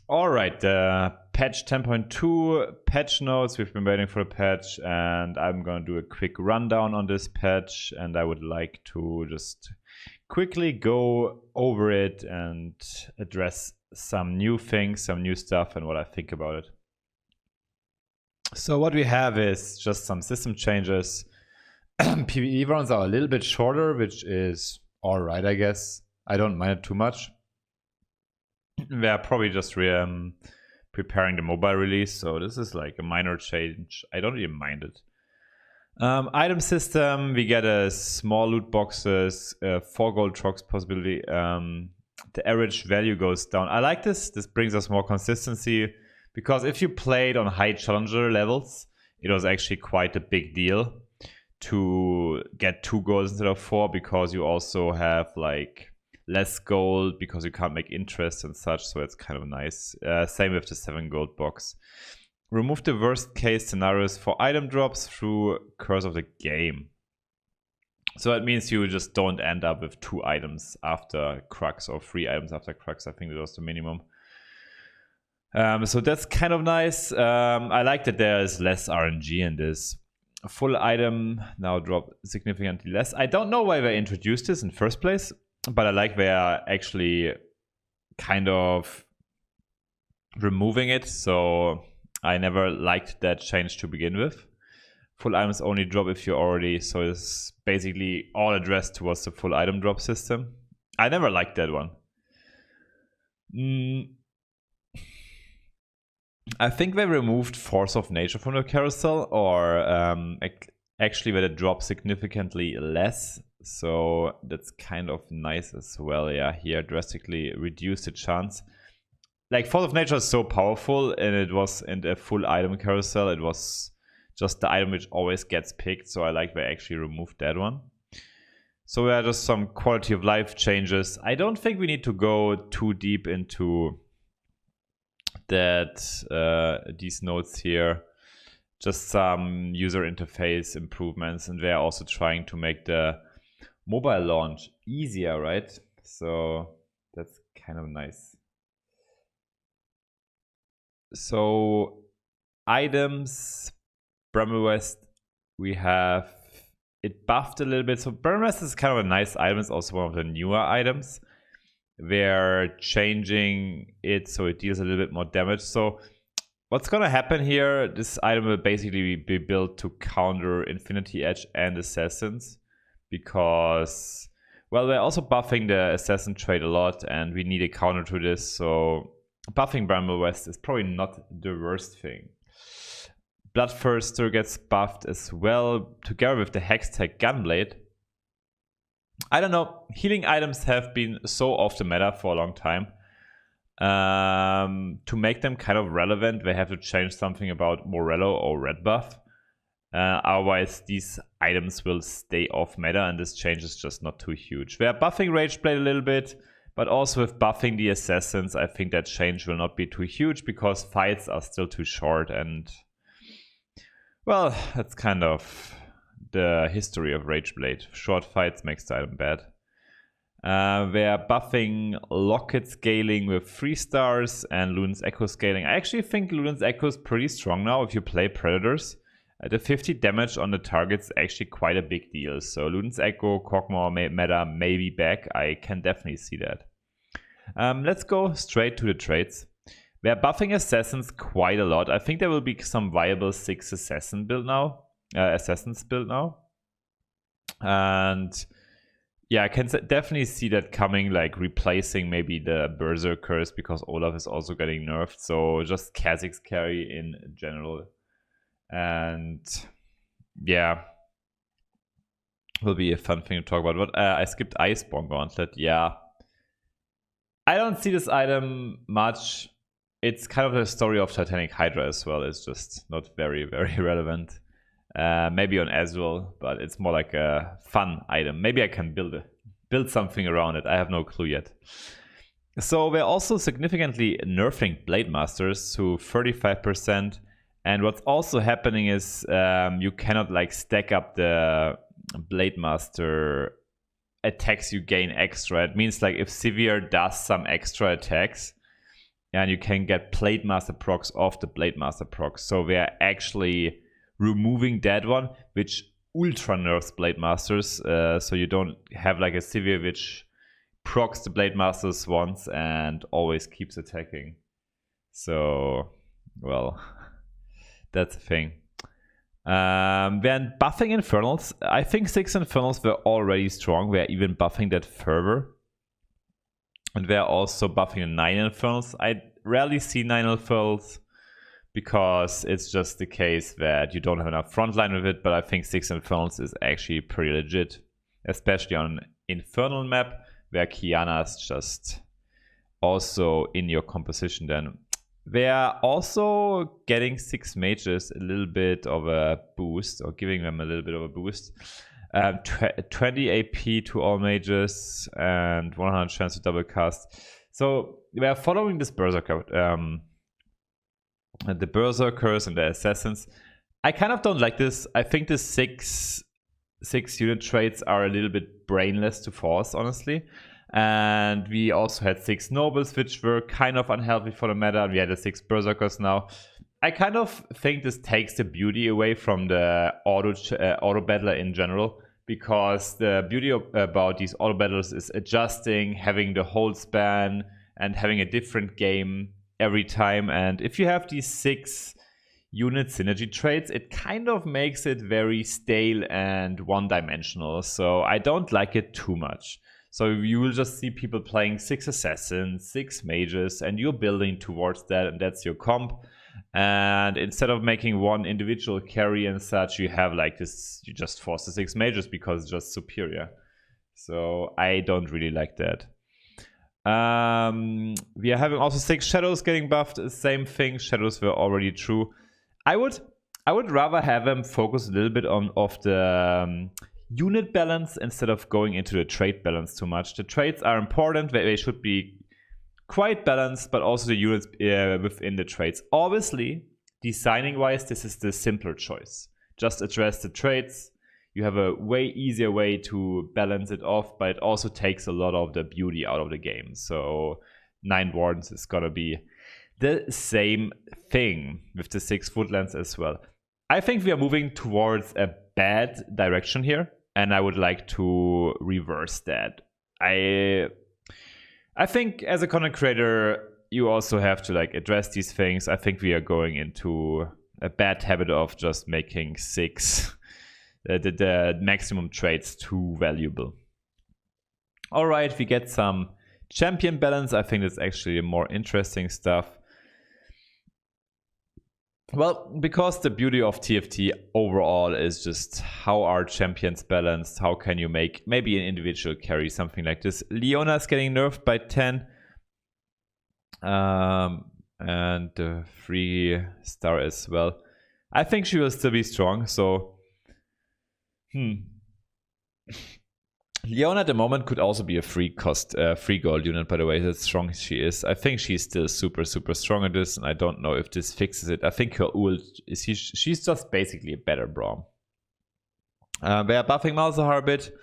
All right, patch 10.2 patch notes. We've been waiting for a patch, and I'm going to do a quick rundown on this patch, and I would like to just quickly go over it and address some new things, some new stuff, and what I think about it. So what we have is just some system changes. PvE rounds are a little bit shorter, which is all right, I guess. I don't mind it too much. They're probably just preparing the mobile release, so this is like a minor change. I don't even mind it. Item system, we get a small loot boxes, 4 gold trucks possibility. The average value goes down. I like this. This brings us more consistency, because if you played on high challenger levels, it was actually quite a big deal to get 2 golds instead of 4, because you also have like less gold because you can't make interest and such, so it's kind of nice. Same with the 7 gold box. Remove the worst case scenarios for item drops through course of the game. So that means you just don't end up with 2 items after Crux or 3 items after Crux. I think that was the minimum. So that's kind of nice. I like that there is less RNG in this. A full item now drop significantly less. I don't know why they introduced this in first place, but I like they are actually kind of removing it. So I never liked that change to begin with. Full items only drop if you already, so it's basically all addressed towards the full item drop system. I never liked that one. I think they removed Force of Nature from the carousel, or actually that it drops significantly less. So that's kind of nice as well. Yeah, here drastically reduced the chance. Like, Force of Nature is so powerful, and it was in the full item carousel. It was just the item which always gets picked, so I like they actually removed that one. So there are just some quality of life changes. I don't think we need to go too deep into that these notes here. Just some user interface improvements, and they're also trying to make the mobile launch easier, right? So that's kind of nice. So items, Bramble West, we have it buffed a little bit. So Bramble West is kind of a nice item. It's also one of the newer items. They're changing it so it deals a little bit more damage. So what's gonna happen here, this item will basically be built to counter Infinity Edge and Assassins, because, well, we're also buffing the Assassin trait a lot, and we need a counter to this, so buffing Bramble West is probably not the worst thing. Bloodthirster gets buffed as well, together with the Hextech Gunblade. I don't know, healing items have been so off the meta for a long time. To make them kind of relevant, they have to change something about Morello or red buff. Otherwise, these items will stay off meta, and this change is just not too huge. They are buffing Rageblade a little bit, but also with buffing the Assassins, I think that change will not be too huge, because fights are still too short, and, well, that's kind of the history of Rageblade. Short fights makes the item bad. They are buffing Locket scaling with 3 stars and Luden's Echo scaling. I actually think Luden's Echo is pretty strong now if you play Predators. The 50 damage on the target's actually quite a big deal. So Luden's Echo, Kog'Maw meta may be back. I can definitely see that. Let's go straight to the traits. They're buffing Assassins quite a lot. I think there will be some viable 6 Assassins build now. And yeah, I can definitely see that coming, like replacing maybe the Berserkers, because Olaf is also getting nerfed. So just Kha'Zix carry in general. And yeah, will be a fun thing to talk about. But I skipped Iceborne Gauntlet. Yeah, I don't see this item much. It's kind of the story of Titanic Hydra as well. It's just not very, very relevant. Maybe on Azrael, but it's more like a fun item. Maybe I can build something around it. I have no clue yet. So we're also significantly nerfing Blade Masters to 35%. And what's also happening is you cannot like stack up the Blade Master attacks you gain extra. It means like if Sivir does some extra attacks, and you can get Blade Master procs off the Blade Master procs. So we are actually removing that one, which ultra nerfs Blade Masters. So you don't have like a Sivir which procs the Blade Masters once and always keeps attacking. So, well, that's the thing. When buffing Infernals, I think 6 Infernals were already strong. We're even buffing that further. And we're also buffing the 9 Infernals. I rarely see 9 Infernals because it's just the case that you don't have enough frontline with it, but I think 6 Infernals is actually pretty legit, especially on an Infernal map where Kiana is just also in your composition then. They are also getting 6 mages a little bit of a boost, or giving them a little bit of a boost. 20 AP to all mages and 100 chance to double cast. So we are following this Berserker, the Berserkers and the Assassins. I kind of don't like this. I think the 6 unit traits are a little bit brainless to force, honestly. And we also had 6 nobles, which were kind of unhealthy for the meta. We had the 6 berserkers now. I kind of think this takes the beauty away from the auto battler in general, because the beauty about these auto battlers is adjusting, having the whole span, and having a different game every time. And if you have these 6 unit synergy traits, it kind of makes it very stale and one-dimensional. So I don't like it too much. So you will just see people playing 6 assassins, 6 mages, and you're building towards that, and that's your comp. And instead of making one individual carry and such, you have like this, you just force the 6 mages because it's just superior. So I don't really like that. We are having also 6 shadows getting buffed. Same thing, shadows were already true. I would rather have them focus a little bit on the unit balance instead of going into the trait balance too much. The traits are important, they should be quite balanced, but also the units within the traits. Obviously, designing wise, this is the simpler choice. Just address the traits. You have a way easier way to balance it off, but it also takes a lot of the beauty out of the game. So 9 Wardens is gonna be the same thing with the 6 Footlands as well. I think we are moving towards a bad direction here, and I would like to reverse that. I think as a content creator, you also have to like address these things. I think we are going into a bad habit of just making 6 the maximum traits too valuable. All right, we get some champion balance. I think that's actually more interesting stuff. Well, because the beauty of TFT overall is just how are champions balanced, how can you make maybe an individual carry, something like this. Leona is getting nerfed by 10. And the 3-star as well. I think she will still be strong, so... Leona at the moment could also be a free gold unit, by the way, that's strong as she is. I think she's still super strong at this, and I don't know if this fixes it. I think her ult is she's just basically a better Braum. We are buffing Malzahar a bit.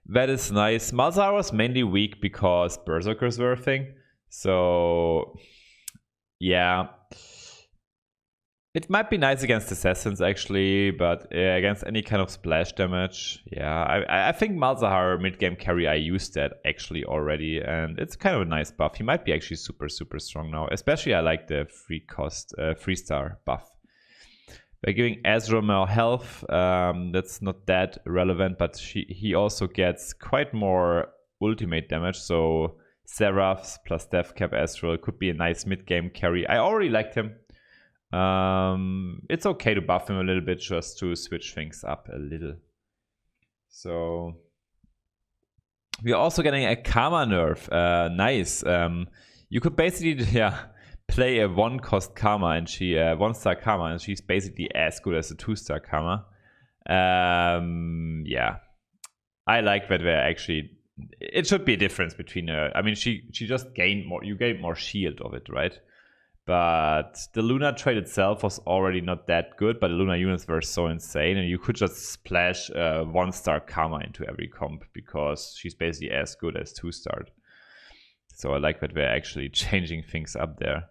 That is nice. Malzahar was mainly weak because Berserkers were a thing. So yeah. It might be nice against assassins actually, but against any kind of splash damage, yeah. I think Malzahar mid-game carry, I used that actually already, and it's kind of a nice buff. He might be actually super strong now. Especially I like the 3-star buff. By giving Ezra more health, that's not that relevant, but he also gets quite more ultimate damage, so Seraphs plus Death Cap Ezreal could be a nice mid-game carry. I already liked him. It's okay to buff him a little bit just to switch things up a little. So we are also getting a Karma nerf. Nice. You could basically play a 1-cost Karma and 1-star Karma, and she's basically as good as a 2-star Karma. Yeah, I like that. They're actually, it should be a difference between I mean, she just gained more. You gain more shield of it, right? But the Luna trait itself was already not that good, but the Luna units were so insane, and you could just splash 1-star Karma into every comp because she's basically as good as 2-star. So I like that we're actually changing things up there.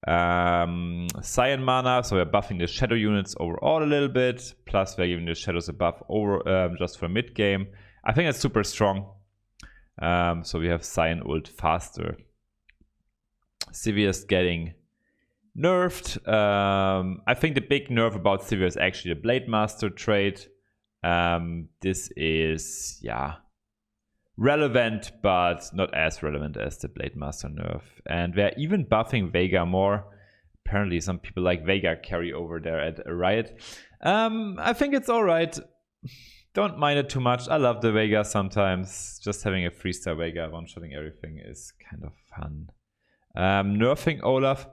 Cyan mana, so we're buffing the shadow units overall a little bit, plus we're giving the shadows a buff over just for mid game. I think it's super strong. So we have Cyan ult faster. Sivir is getting nerfed. I think the big nerf about Sivir is actually the Blade Master trait. This is, yeah, relevant, but not as relevant as the Blade Master nerf. And we're even buffing Veigar more. Apparently some people like Veigar carry over there at Riot. I think it's alright. Don't mind it too much. I love the Veigar sometimes. Just having a 3-star Veigar one-shotting everything is kind of fun. Nerfing Olaf.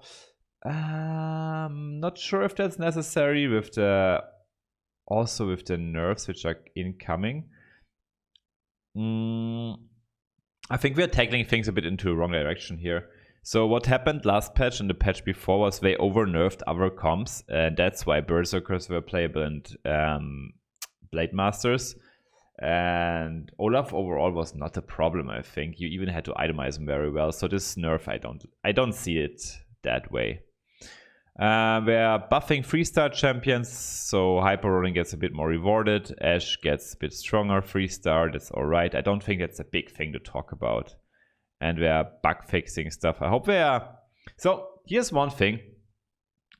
Not sure if that's necessary with the nerfs which are incoming. I think we're tackling things a bit into the wrong direction here. So what happened last patch and the patch before was they over-nerfed other comps, and that's why Berserkers were playable and Blade Masters. And Olaf overall was not a problem, I think. You even had to itemize him very well. So this nerf, I don't see it that way. We're buffing 3-star champions, so Hyper Rolling gets a bit more rewarded. Ashe gets a bit stronger 3-star, that's alright. I don't think that's a big thing to talk about. And we're bug fixing stuff. I hope we are. So here's one thing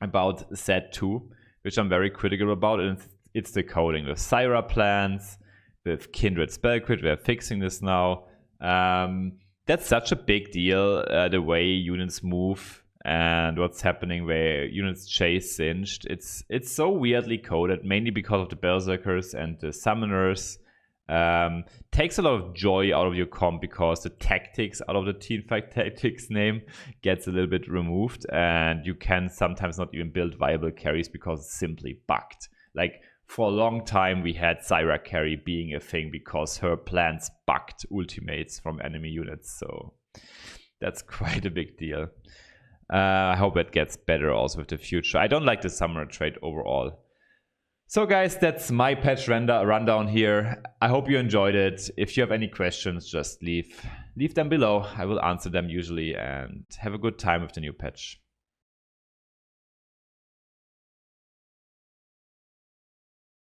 about Set 2, which I'm very critical about, and it's the coding. With Syra plans, with Kindred Spell Crit, we're fixing this now. That's such a big deal, the way units move and what's happening where units chase Singed. It's so weirdly coded, mainly because of the Berserkers and the Summoners. Takes a lot of joy out of your comp because the tactics out of the teamfight tactics name gets a little bit removed, and you can sometimes not even build viable carries because it's simply bugged. Like, for a long time we had Syra carry being a thing because her plans bugged ultimates from enemy units, so that's quite a big deal. I hope it gets better also with the future. I don't like the Summoner trait overall. So guys, that's my patch rundown here. I hope you enjoyed it. If you have any questions, just leave them below. I will answer them usually, and have a good time with the new patch.